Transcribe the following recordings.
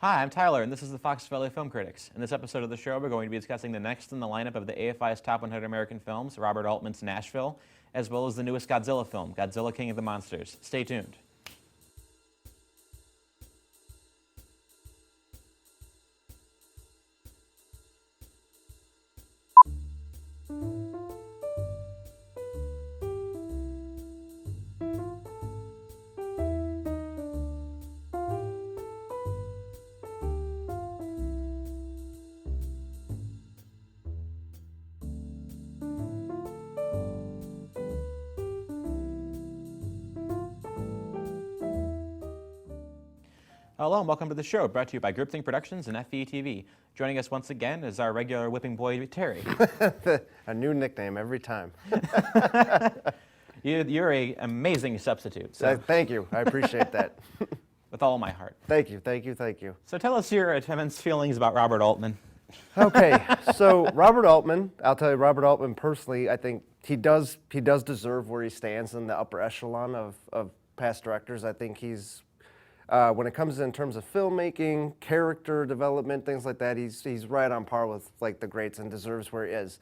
Hi, I'm Tyler, and this is the Fox Valley Film Critics. In this episode of the show, we're going to be discussing the next in the lineup of the AFI's Top 100 American Films, Robert Altman's Nashville, as well as the newest Godzilla film, Godzilla King of the Monsters. Stay tuned. Hello and welcome to the show, brought to you by Groupthink Productions and FVTV. Joining us once again is our regular whipping boy, Terry. A new nickname every time. You're an amazing substitute. So. Thank you. I appreciate that. With all my heart. Thank you, thank you, thank you. So tell us your immense feelings about Robert Altman. Okay, so Robert Altman, I'll tell you, Robert Altman personally, I think he does deserve where he stands in the upper echelon of past directors. I think he's, when it comes in terms of filmmaking, character development, things like that, he's right on par with like the greats and deserves where he is.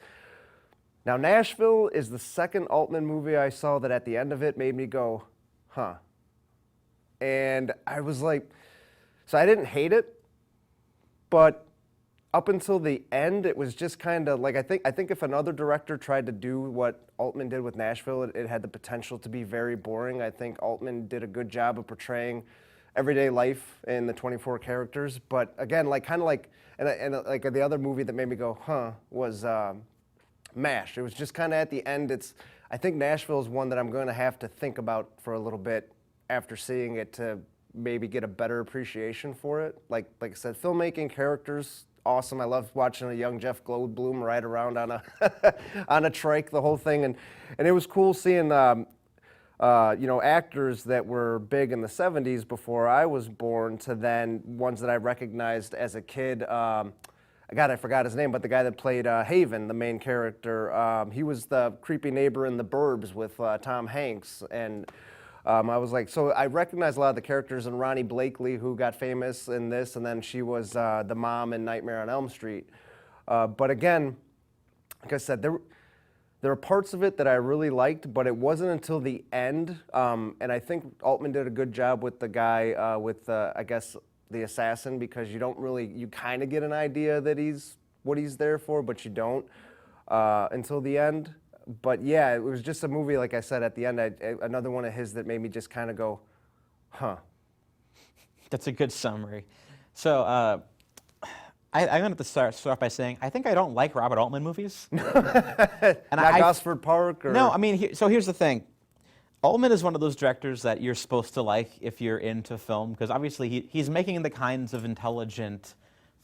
Now, Nashville is the second Altman movie I saw that at the end of it made me go, huh. And I was like, so I didn't hate it, but up until the end, it was just kind of like, I think if another director tried to do what Altman did with Nashville, it had the potential to be very boring. I think Altman did a good job of portraying everyday life in the 24 characters, but again, like kind of like, and like the other movie that made me go, huh, was MASH. It was just kind of at the end. I think Nashville is one that I'm going to have to think about for a little bit after seeing it to maybe get a better appreciation for it. Like I said, filmmaking, characters, awesome. I love watching a young Jeff Goldblum ride around on a on a trike, the whole thing, and it was cool seeing actors that were big in the 70s before I was born to then ones that I recognized as a kid. I forgot his name, but the guy that played Haven, the main character, he was the creepy neighbor in The Burbs with Tom Hanks. And I was like, so I recognized a lot of the characters, and Ronnie Blakely, who got famous in this, and then she was the mom in Nightmare on Elm Street. But again, like I said, there are parts of it that I really liked, but it wasn't until the end, and I think Altman did a good job with the guy with, I guess, the assassin, because you kind of get an idea that what he's there for, but you don't until the end. But yeah, it was just a movie, like I said, at the end, another one of his that made me just kind of go, huh. That's a good summary. So I'm going to start off by saying I think I don't like Robert Altman movies. And Not Gosford Park? Or? No, I mean, so here's the thing. Altman is one of those directors that you're supposed to like if you're into film, because obviously he's making the kinds of intelligent,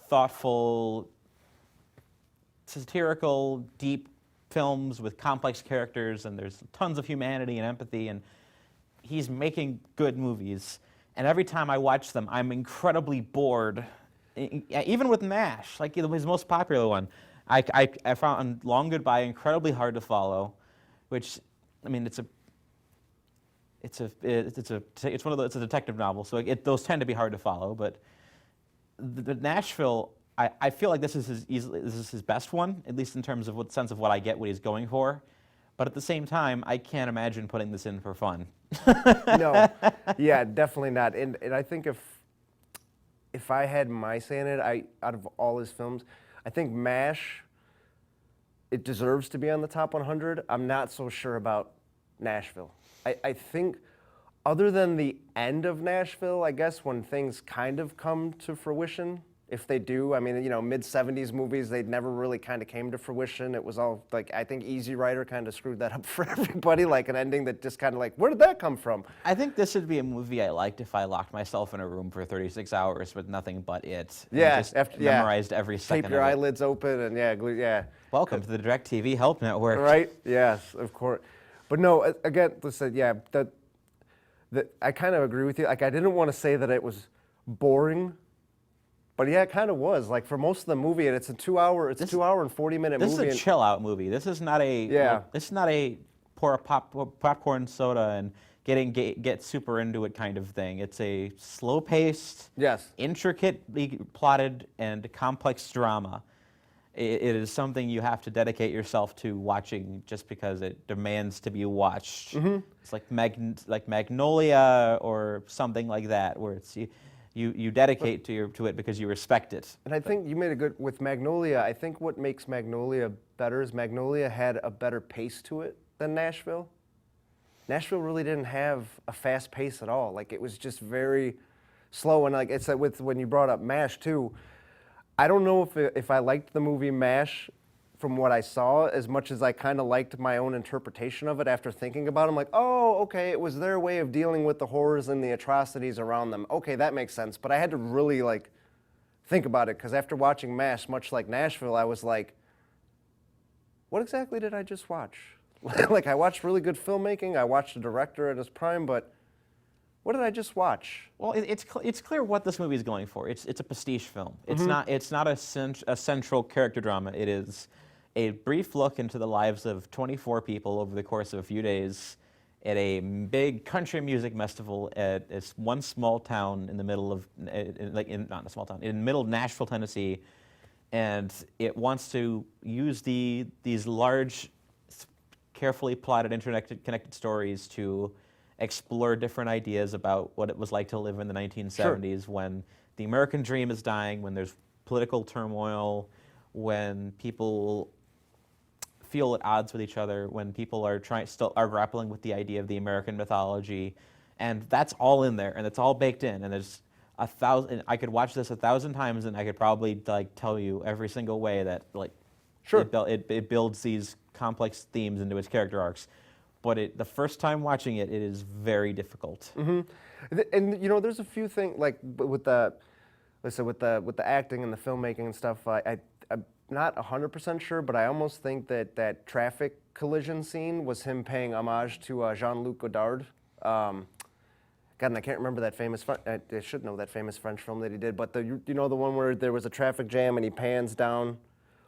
thoughtful, satirical, deep films with complex characters, and there's tons of humanity and empathy, and he's making good movies. And every time I watch them, I'm incredibly bored. Even with MASH, like his most popular one, I found Long Goodbye incredibly hard to follow, which, I mean, it's a detective novel, so those tend to be hard to follow. But the Nashville, I feel like this is his best one, at least in terms of what sense of what I get, what he's going for. But at the same time, I can't imagine putting this in for fun. No, yeah, definitely not. And I think if I had my say in it, out of all his films, I think MASH, it deserves to be on the top 100. I'm not so sure about Nashville. I think other than the end of Nashville, I guess, when things kind of come to fruition, if they do, I mean, mid-70s movies, they never really kind of came to fruition. It was all, like, I think Easy Rider kind of screwed that up for everybody, like an ending that just kind of like, where did that come from? I think this would be a movie I liked if I locked myself in a room for 36 hours with nothing but it. Yeah. And just memorized every second Tape your of it. eyelids open and yeah. Welcome to the DirecTV Help Network. Right, yes, of course. But no, again, listen, yeah, I kind of agree with you. Like, I didn't want to say that it was boring, but yeah, it kind of was. Like, for most of the movie, and it's a 2 hour and 40-minute movie. This is a chill out movie. This is not a pour a popcorn soda and get super into it kind of thing. It's a slow-paced, Yes. intricately plotted, and complex drama. It is something you have to dedicate yourself to watching just because it demands to be watched. It's like Magnolia or something like that, where it's you dedicate to it because you respect it. And I think you made a good, with Magnolia, I think what makes Magnolia better is Magnolia had a better pace to it than Nashville. Nashville really didn't have a fast pace at all. Like, it was just very slow. And like it's like when you brought up MASH too, I don't know if I liked the movie MASH from what I saw as much as I kind of liked my own interpretation of it after thinking about it. I'm like, oh, okay, it was their way of dealing with the horrors and the atrocities around them. Okay, that makes sense. But I had to really like think about it, because after watching MASH, much like Nashville, I was like, what exactly did I just watch? Like, I watched really good filmmaking, I watched a director at his prime, but what did I just watch? Well, it's clear what this movie is going for. It's a pastiche film. It's not a central character drama. It is a brief look into the lives of 24 people over the course of a few days at a big country music festival at this one small town in the middle of not a small town, in the middle of Nashville, Tennessee, and it wants to use these large, carefully plotted, interconnected stories to explore different ideas about what it was like to live in the 1970s when the American dream is dying, when there's political turmoil, when people feel at odds with each other, when people are still grappling with the idea of the American mythology, and that's all in there, and it's all baked in, and there's I could watch this 1,000 times, and I could probably like tell you every single way that like it builds these complex themes into its character arcs. But the first time watching it, it is very difficult. And you know, there's a few things like with the acting and the filmmaking and stuff. I'm not 100% sure, but I almost think that traffic collision scene was him paying homage to Jean-Luc Godard. God, and I can't remember that famous. I should know that famous French film that he did. But you know the one where there was a traffic jam and he pans down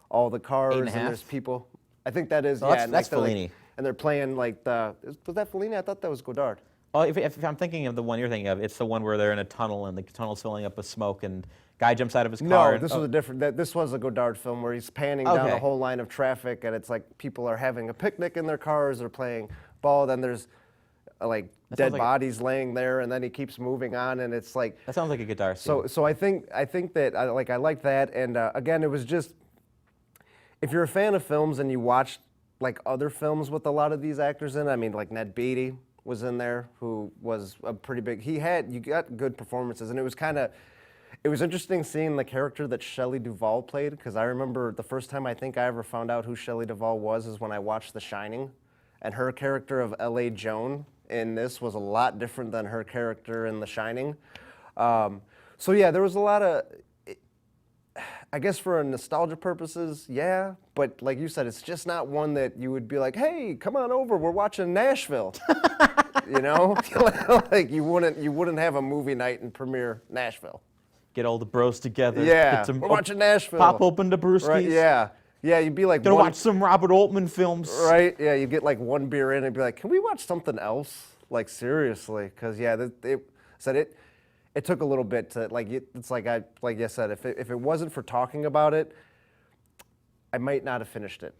all the cars and there's people. I think that is That's Fellini. And they're playing like was that Fellini? I thought that was Godard. Well, if I'm thinking of the one you're thinking of, it's the one where they're in a tunnel and the tunnel's filling up with smoke and guy jumps out of his car. No, this was a different. This was a Godard film where he's panning down a whole line of traffic, and it's like people are having a picnic in their cars, they're playing ball. Then there's like dead bodies laying there, and then he keeps moving on, and it's like that sounds like a Godard scene. So I think that I like that, and again, it was just if you're a fan of films and you watched like other films with a lot of these actors in, I mean, like Ned Beatty was in there, who was a pretty big. You got good performances, and it was interesting seeing the character that Shelley Duvall played, because I remember the first time I think I ever found out who Shelley Duvall was is when I watched The Shining, and her character of L.A. Joan in this was a lot different than her character in The Shining. So yeah, there was a lot of. I guess for nostalgia purposes, yeah, but like you said, it's just not one that you would be like, hey, come on over, we're watching Nashville. You know? Like you wouldn't have a movie night and premiere Nashville. Get all the bros together. Yeah, we're watching Nashville. Pop open the brewskis. Right, yeah. Yeah, you'd be like, gonna watch some Robert Altman films. Right, yeah, you get like one beer in and be like, can we watch something else? Like seriously, because yeah, it took a little bit to it's like I said, if it wasn't for talking about it, I might not have finished it.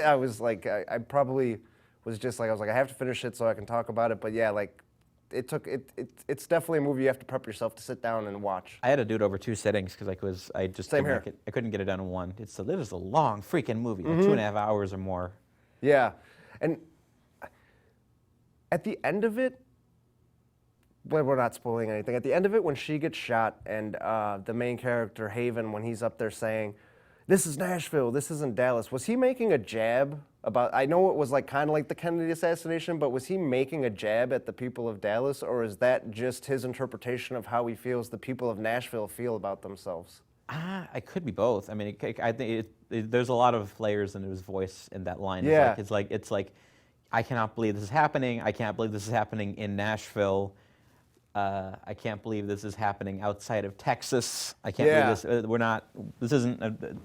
I was like, I probably was just like, I was like, I have to finish it so I can talk about it. But yeah, like it's definitely a movie you have to prep yourself to sit down and watch. I had to do it over 2 sittings because I just Same here. I couldn't get it done in one. It is a long freaking movie, like 2.5 hours or more. Yeah, and at the end of it. Well, we're not spoiling anything. At the end of it, when she gets shot and the main character, Haven, when he's up there saying, this is Nashville, this isn't Dallas, was he making a jab about, I know it was like kind of like the Kennedy assassination, but was he making a jab at the people of Dallas, or is that just his interpretation of how he feels the people of Nashville feel about themselves? It could be both. I mean, I think there's a lot of layers in his voice in that line. Yeah. It's like, I cannot believe this is happening. I can't believe this is happening in Nashville. I can't believe this is happening outside of Texas. I can't believe this. We're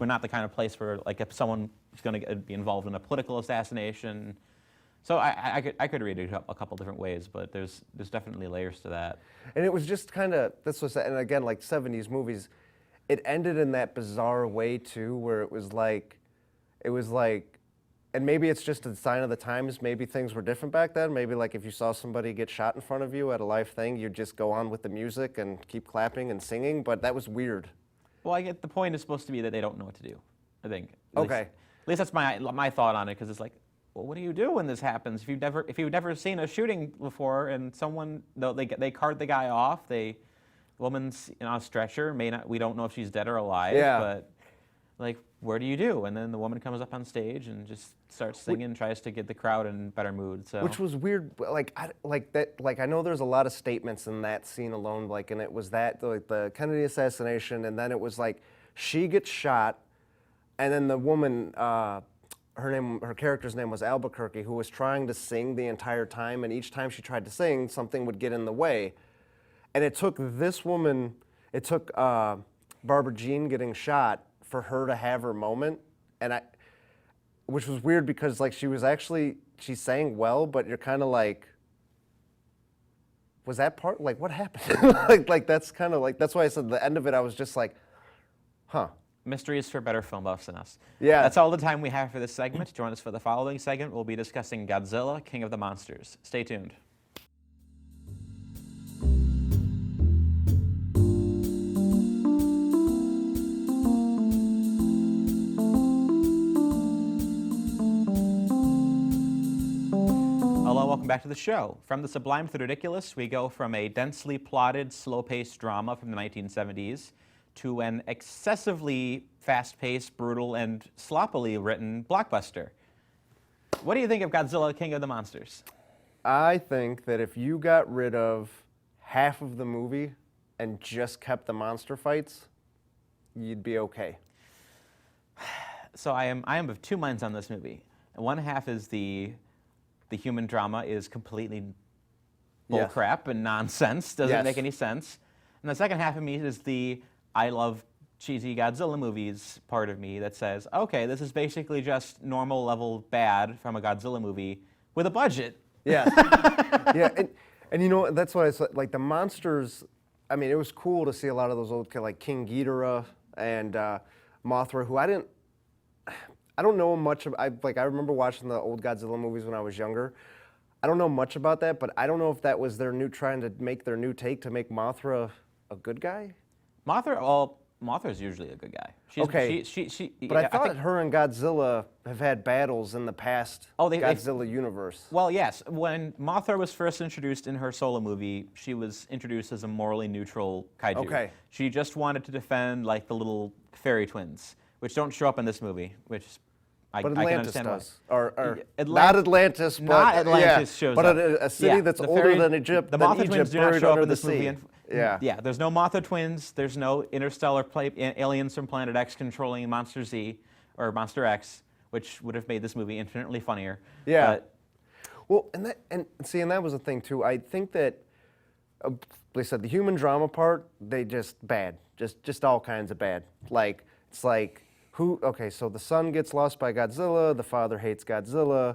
not the kind of place where like if someone is going to be involved in a political assassination. So I could read it a couple different ways, but there's definitely layers to that. And it was just kind of, this was, and again, like 70s movies, it ended in that bizarre way too, where it was like, and maybe it's just a sign of the times, maybe things were different back then. Maybe like if you saw somebody get shot in front of you at a live thing, you'd just go on with the music and keep clapping and singing, but that was weird. Well, I get the point is supposed to be that they don't know what to do, I think. Okay. At least that's my thought on it, because it's like, well, what do you do when this happens? If you've never seen a shooting before and someone, they cart the guy off, woman's on a stretcher, we don't know if she's dead or alive, Yeah. but like, where do you do? And then the woman comes up on stage and just starts singing, tries to get the crowd in better mood. So Which was weird. I know there's a lot of statements in that scene alone. Like, and it was that like the Kennedy assassination, and then it was like she gets shot, and then the woman, her character's name was Albuquerque, who was trying to sing the entire time, and each time she tried to sing, something would get in the way, and it took this woman, Barbara Jean getting shot for her to have her moment, which was weird because like she sang well, but you're kind of like, was that part, like what happened? like that's kind of like, that's why I said the end of it, I was just like, huh. mysteries for better film buffs than us. Yeah. That's all the time we have for this segment. Join us for the following segment. We'll be discussing Godzilla, King of the Monsters. Stay tuned. Hello, welcome back to the show. From the sublime to the ridiculous, we go from a densely plotted, slow-paced drama from the 1970s to an excessively fast-paced, brutal, and sloppily written blockbuster. What do you think of Godzilla, King of the Monsters? I think that if you got rid of half of the movie and just kept the monster fights, you'd be okay. So I am of two minds on this movie. One half is the human drama is completely bullcrap and nonsense, doesn't make any sense. And the second half of me is the I love cheesy Godzilla movies part of me that says, okay, this is basically just normal level bad from a Godzilla movie with a budget. Yeah. Yeah, and you know, that's what I said, like the monsters, I mean, it was cool to see a lot of those old, like King Ghidorah and Mothra, who I don't know much I remember watching the old Godzilla movies when I was younger. I don't know much about that, but I don't know if that was trying to make their new take to make Mothra a good guy. Mothra's usually a good guy. Okay. But I thought her and Godzilla have had battles in the past Godzilla universe. Well, yes. When Mothra was first introduced in her solo movie, she was introduced as a morally neutral kaiju. Okay. She just wanted to defend like the little fairy twins, which don't show up in this movie, which I can understand does. why. Or not Atlantis, but not Atlantis shows but up. a city that's older than Egypt. The Mothra twins do not show up in this movie. Yeah. There's no Mothra twins. There's no interstellar aliens from Planet X controlling Monster Z or Monster X, which would have made this movie infinitely funnier. Yeah. Well, and that was the thing too. I think that, like I said, the human drama part, they just bad, just all kinds of bad. Like it's like so the son gets lost by Godzilla. The father hates Godzilla,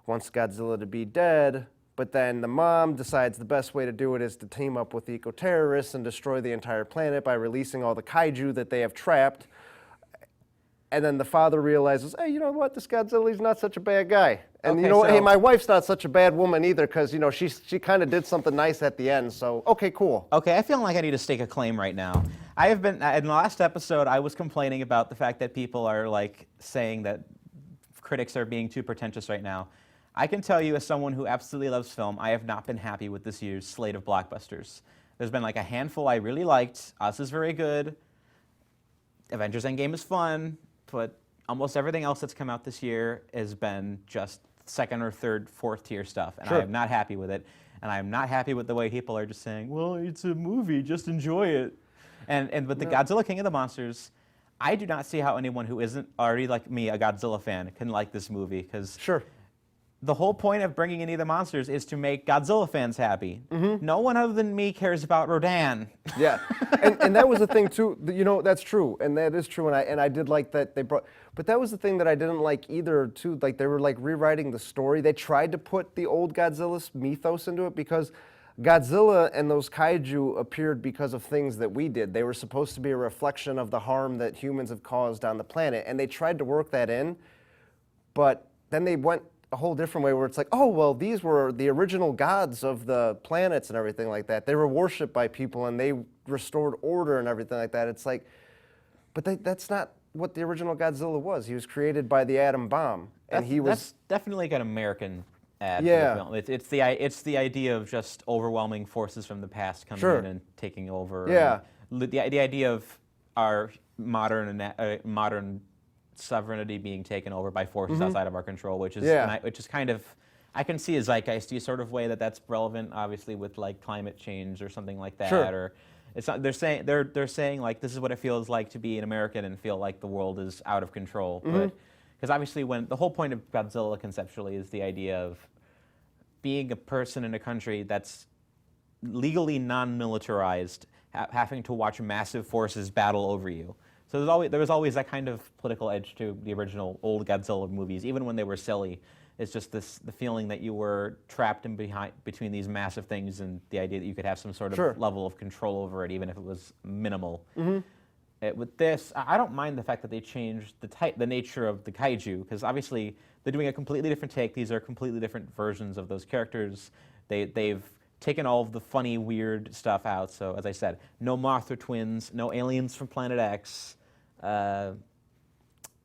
wants Godzilla to be dead. But then the mom decides the best way to do it is to team up with eco-terrorists and destroy the entire planet by releasing all the kaiju that they have trapped. And then the father realizes, hey, you know what? This Godzilla's not such a bad guy. And you know what? Hey, my wife's not such a bad woman either because, you know, she kind of did something nice at the end. So, okay, cool. Okay, I feel like I need to stake a claim right now. I have been, in the last episode, I was complaining about the fact that people are, like, saying that critics are being too pretentious right now. I can tell you as someone who absolutely loves film, I have not been happy with this year's slate of blockbusters. There's been like a handful I really liked. Us is very good. Avengers Endgame is fun, but almost everything else that's come out this year has been just second or third, fourth tier stuff, and I am not happy with it. And I'm not happy with the way people are just saying, well, it's a movie, just enjoy it. And with the Godzilla King of the Monsters, I do not see how anyone who isn't already like me, a Godzilla fan, can like this movie, because the whole point of bringing in the monsters is to make Godzilla fans happy. No one other than me cares about Rodan. Yeah, and that was the thing too. You know, that's true, and that is true. And I did like that they brought, but that was the thing that I didn't like either. Too, like they were like rewriting the story. They tried to put the old Godzilla mythos into it because Godzilla and those kaiju appeared because of things that we did. They were supposed to be a reflection of the harm that humans have caused on the planet, and they tried to work that in, but then they went a whole different way where it's like, oh, well, these were the original gods of the planets and everything like that. They were worshipped by people and they restored order and everything like that. It's like, but that's not what the original Godzilla was. He was created by the atom bomb. And That's definitely like an American add Yeah. to the film. It's the idea of just overwhelming forces from the past coming Sure. in and taking over. Yeah. And the idea of our modern sovereignty being taken over by forces outside of our control, which is Yeah. which is kind of, I can see a zeitgeisty sort of way that's relevant, obviously with like climate change or something like that. Sure. Or it's not, they're saying like this is what it feels like to be an American and feel like the world is out of control. But because obviously when the whole point of Godzilla conceptually is the idea of being a person in a country that's legally non-militarized, having to watch massive forces battle over you. So there was always that kind of political edge to the original old Godzilla movies, even when they were silly. It's just the feeling that you were trapped between these massive things, and the idea that you could have some sort of Sure. level of control over it, even if it was minimal. With this, I don't mind the fact that they changed the nature of the kaiju, because obviously they're doing a completely different take. These are completely different versions of those characters. They've taken all of the funny, weird stuff out. So as I said, no Mothra twins, no aliens from Planet X.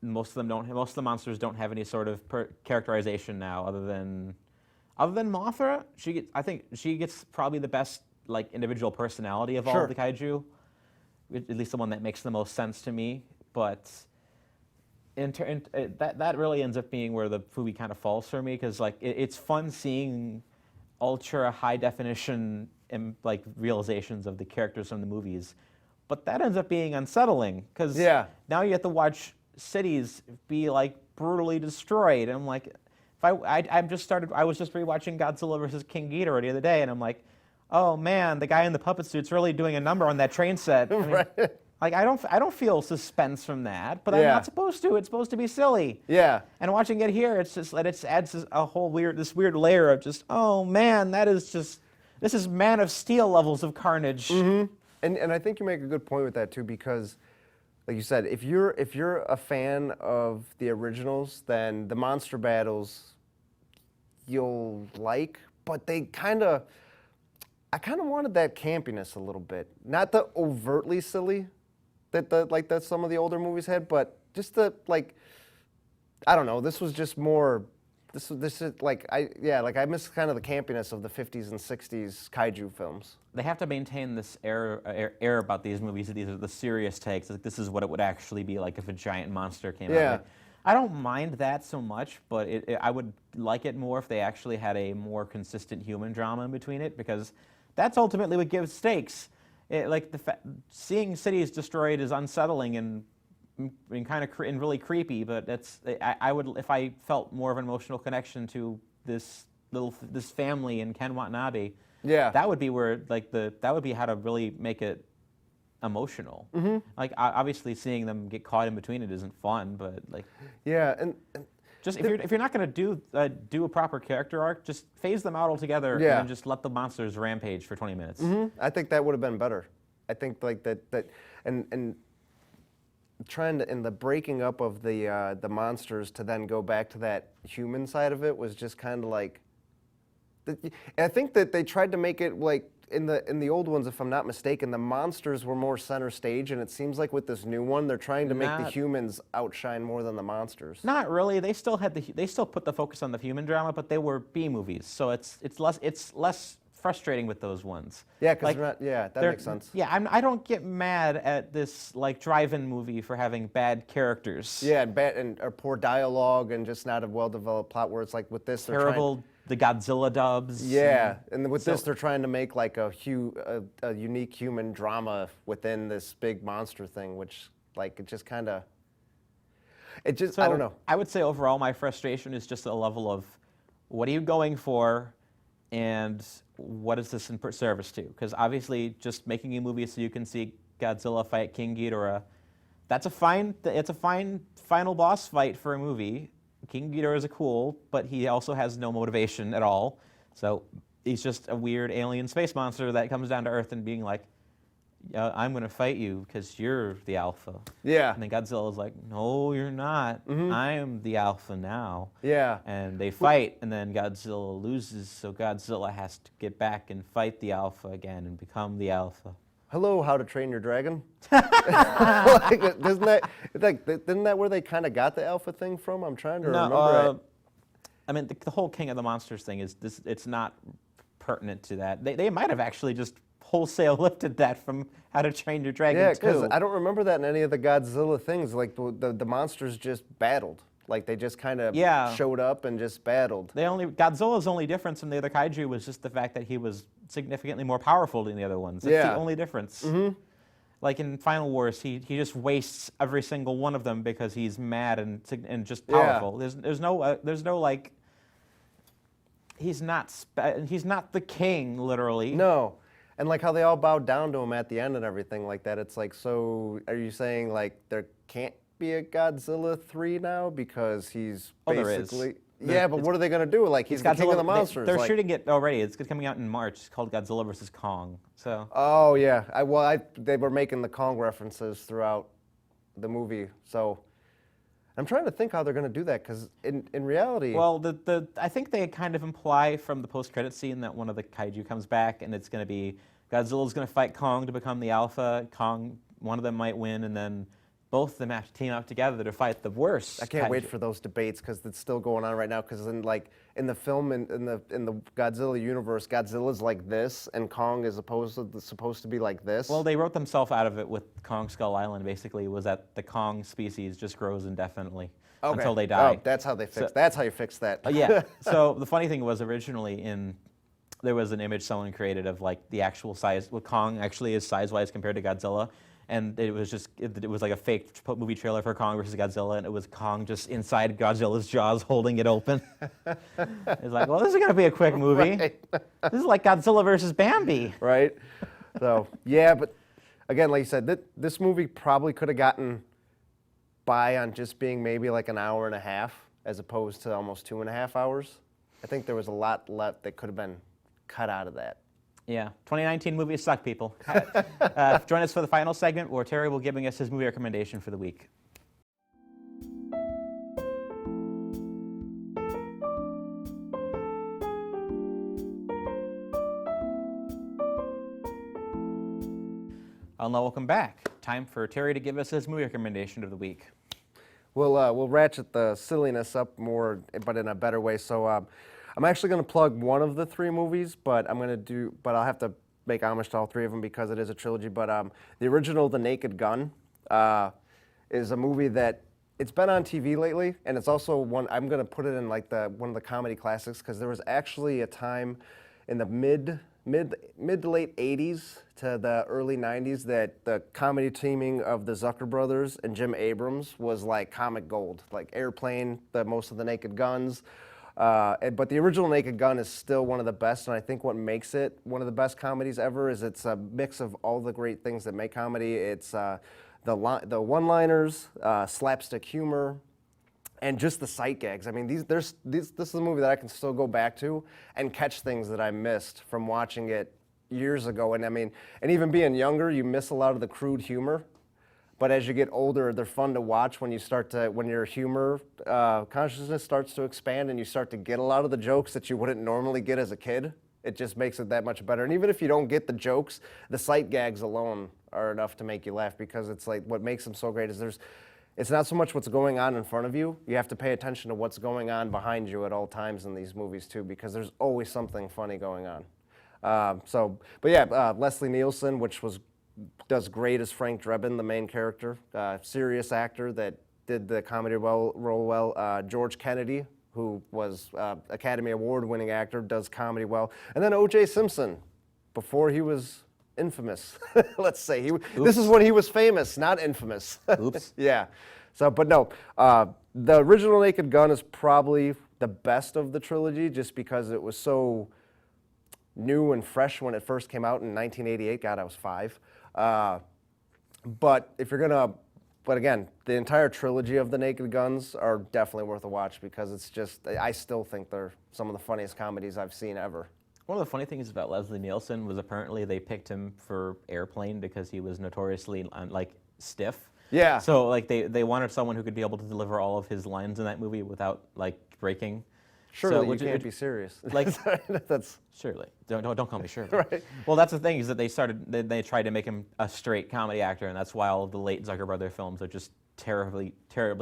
Most of the monsters don't have any sort of characterization now, other than Mothra. I think she gets probably the best like individual personality of all Sure. of the kaiju, at least the one that makes the most sense to me. But that really ends up being where the movie kind of falls for me, because like it's fun seeing ultra high definition like realizations of the characters from the movies, but that ends up being unsettling because Yeah. now you have to watch cities be like brutally destroyed. And I'm like, I was just rewatching Godzilla versus King Ghidorah the other day, and I'm like, oh man, the guy in the puppet suit's really doing a number on that train set. I mean, Right. like I don't feel suspense from that, but I'm Yeah. not supposed to. It's supposed to be silly. Yeah. And watching it here, it's just that it adds a whole weird layer of just, oh man, this is Man of Steel levels of carnage. And I think you make a good point with that too, because like you said, if you're a fan of the originals, then the monster battles you'll like, but I kind of wanted that campiness a little bit. Not the overtly silly that some of the older movies had, but just the like, I don't know, this was just more. This is like I miss kind of the campiness of the 50s and 60s kaiju films. They have to maintain this air about these movies. These are the serious takes. Like, this is what it would actually be like if a giant monster came out. Yeah. Like, I don't mind that so much, but I would like it more if they actually had a more consistent human drama in between it, because that's ultimately what gives stakes. Seeing cities destroyed is unsettling and kind of and really creepy, but I would, if I felt more of an emotional connection to this family in Ken Watanabe. Yeah. That would be where that would be how to really make it emotional. Like obviously seeing them get caught in between it isn't fun, but like Yeah, and just if you're not going to do a proper character arc, just phase them out altogether Yeah. and just let the monsters rampage for 20 minutes. I think that would have been better. I think like that and trying to, and the breaking up of the monsters to then go back to that human side of it was just kind of like. I think that they tried to make it like in the old ones, if I'm not mistaken, the monsters were more center stage, and it seems like with this new one, they're trying to make the humans outshine more than the monsters. Not really. They still put the focus on the human drama, but they were B movies, so it's less frustrating with those ones. Yeah, because Like, they're not. Yeah, that they're- makes sense. Yeah, I don't get mad at this like drive-in movie for having bad characters. Yeah, and or poor dialogue and just not a well-developed plot. Where it's like with this, they're Terrible. The Godzilla dubs. Yeah, and with this, So- they're trying to make like a unique human drama within this big monster thing, which like it just kind of, I don't know. I would say overall my frustration is just a level of what are you going for, and what is this in service to? Because obviously, just making a movie so you can see Godzilla fight King Ghidorah, it's a fine final boss fight for a movie. King Ghidorah is cool, but he also has no motivation at all. So he's just a weird alien space monster that comes down to Earth and being like, I'm going to fight you because you're the alpha. Yeah. And then Godzilla's like, no, you're not. I am the alpha now. Yeah. And they fight, and then Godzilla loses, so Godzilla has to get back and fight the alpha again and become the alpha. Hello, How to Train Your Dragon. Like, isn't that where they kind of got the alpha thing from? I'm trying to remember. I mean, the whole King of the Monsters thing is this. It's not pertinent to that. They might have actually just wholesale lifted that from How to Train Your Dragon. Yeah, because I don't remember that in any of the Godzilla things. Like the monsters just battled. Like they just kind of showed up and just battled. Godzilla's only difference from the other kaiju was just the fact that he was significantly more powerful than the other ones. That's the only difference. Like in Final Wars, he just wastes every single one of them because he's mad and just powerful. There's no like. He's not the king, literally. No. And like how they all bowed down to him at the end and everything like that. It's like, so are you saying like there can't be a Godzilla 3 now because he's basically... Yeah, but what are they going to do? Like, he's the king of the monsters. They're shooting it already. It's coming out in March. It's called Godzilla vs. Kong. So. Oh, yeah. They were making the Kong references throughout the movie. So I'm trying to think how they're going to do that because in reality... Well, I think they kind of imply from the post-credit scene that one of the kaiju comes back and it's going to be Godzilla's going to fight Kong to become the alpha. One of them might win, and then both of them have to team up together to fight the worst. I can't wait for those debates because it's still going on right now. Because in the film in the Godzilla universe, Godzilla's like this, and Kong is supposed to be like this. Well, they wrote themselves out of it with Kong Skull Island. Basically, was that the Kong species just grows indefinitely until they die. Oh, that's how they fix. That's how you fix that. Yeah. So the funny thing was originally there was an image someone created of like the actual size. What Kong actually is size-wise compared to Godzilla. And it was like a fake movie trailer for Kong versus Godzilla, and it was Kong just inside Godzilla's jaws holding it open. It's like, well, this is going to be a quick movie. Right. This is like Godzilla versus Bambi. Right? So, yeah, but again, like you said, this movie probably could have gotten by on just being maybe like an hour and a half as opposed to almost 2.5 hours. I think there was a lot left that could have been cut out of that. Yeah, 2019 movies suck, people. Join us for the final segment where Terry will be giving us his movie recommendation for the week. Now welcome back. Time for Terry to give us his movie recommendation of the week. We'll ratchet the silliness up more, but in a better way. So I'm actually going to plug one of the 3 movies, but I'll have to make homage to all 3 of them because it is a trilogy. But the original, The Naked Gun, is a movie that it's been on TV lately, and it's also one I'm going to put it in like one of the comedy classics because there was actually a time in the mid to late 80s to the early 90s that the comedy teaming of the Zucker brothers and Jim Abrams was like comic gold, like Airplane, most of the Naked Guns. But the original Naked Gun is still one of the best, and I think what makes it one of the best comedies ever is it's a mix of all the great things that make comedy. It's the one-liners, slapstick humor, and just the sight gags. I mean, this is a movie that I can still go back to and catch things that I missed from watching it years ago. And I mean, and even being younger, you miss a lot of the crude humor. But as you get older, they're fun to watch when your humor consciousness starts to expand and you start to get a lot of the jokes that you wouldn't normally get as a kid. It just makes it that much better. And even if you don't get the jokes, the sight gags alone are enough to make you laugh because it's like what makes them so great is it's not so much what's going on in front of you. You have to pay attention to what's going on behind you at all times in these movies too because there's always something funny going on. Leslie Nielsen, does great as Frank Drebin, the main character, serious actor that did the comedy role well. George Kennedy, who was Academy Award-winning actor, does comedy well. And then O.J. Simpson, before he was infamous, let's say. This is when he was famous, not infamous. Oops. Yeah. So, but no, the original Naked Gun is probably the best of the trilogy, just because it was so new and fresh when it first came out in 1988. God, I was 5. But if you're gonna, but again, the entire trilogy of the Naked Guns are definitely worth a watch because it's just, I still think they're some of the funniest comedies I've seen ever. One of the funny things about Leslie Nielsen was apparently they picked him for Airplane because he was notoriously like stiff. Yeah. So like they wanted someone who could be able to deliver all of his lines in that movie without like breaking. Surely So, you can't be serious. Like that's Shirley. Don't call me Shirley. Right. Well, that's the thing is that they tried to make him a straight comedy actor, and that's why all of the late Zucker brother films are just terribly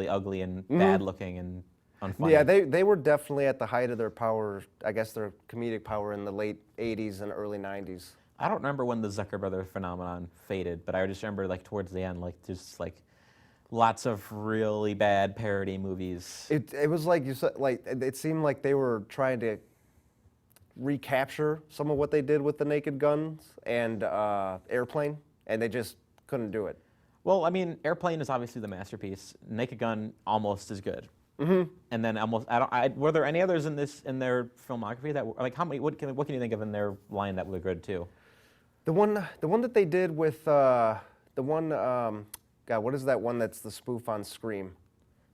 ugly and bad looking and unfunny. Yeah, they were definitely at the height of their power, I guess their comedic power in the late 80s and early 90s. I don't remember when the Zucker brother phenomenon faded, but I just remember like towards the end, like just like lots of really bad parody movies. It was like you said, like it seemed like they were trying to recapture some of what they did with the Naked Guns and Airplane, and they just couldn't do it. Well, I mean, Airplane is obviously the masterpiece. Naked Gun almost as good. Mm-hmm. And then almost, were there any others in their filmography that were, like how many? What can you think of in their line that were good too? The one that they did with God, what is that one that's the spoof on Scream?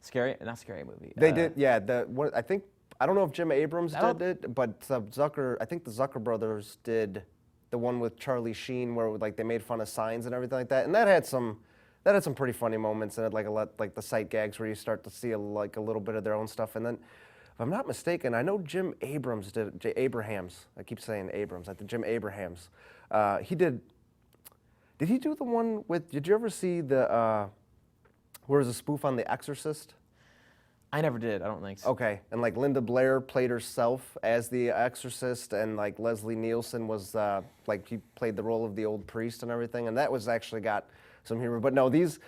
Scary, not Scary Movie. They did, yeah. I don't know if Jim Abrams did it, but I think the Zucker brothers did the one with Charlie Sheen where like they made fun of signs and everything like that, and that had some pretty funny moments in it, like the sight gags where you start to see a little bit of their own stuff. And then, if I'm not mistaken, I know Jim Abrams did Abrahams. I keep saying Abrams. I think Jim Abrahams. He did. Did he do the one with? Did you ever see the? Where was a spoof on The Exorcist? I never did. I don't think so. Okay, and like Linda Blair played herself as the Exorcist, and like Leslie Nielsen was like he played the role of the old priest and everything, and that was actually got some humor. But no, these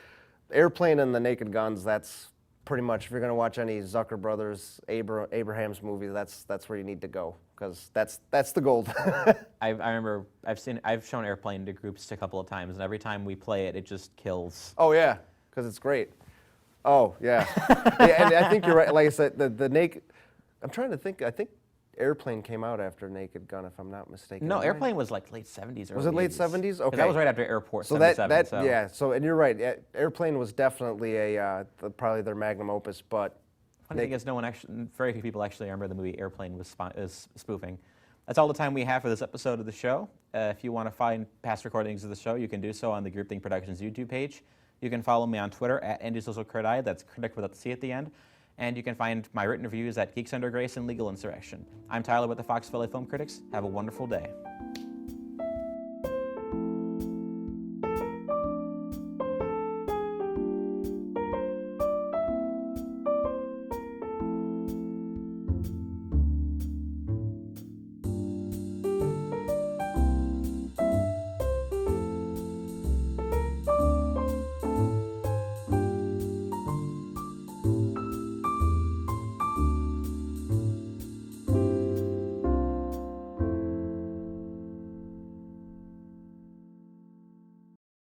Airplane and the Naked Guns, that's pretty much, if you're gonna watch any Zucker brothers, Abraham's movie, that's where you need to go, because that's the gold. I remember I've shown Airplane to groups a couple of times, and every time we play it, it just kills. Oh yeah, because it's great. Oh yeah, yeah, and I think you're right. Like I said, the Naked. I'm trying to think. I think Airplane came out after Naked Gun, if I'm not mistaken. No, Airplane was like late 70s. Was it late 70s? Okay. That was right after Airport. So 77, yeah. So and you're right. Airplane was definitely probably their magnum opus. But funny thing is, very few people actually remember the movie Airplane was spoofing. That's all the time we have for this episode of the show. If you want to find past recordings of the show, you can do so on the Groupthink Productions YouTube page. You can follow me on Twitter at @IndieSocialCritI, that's critic without the C at the end. And you can find my written reviews at Geeks Under Grace and Legal Insurrection. I'm Tyler with the Fox Valley Film Critics. Have a wonderful day.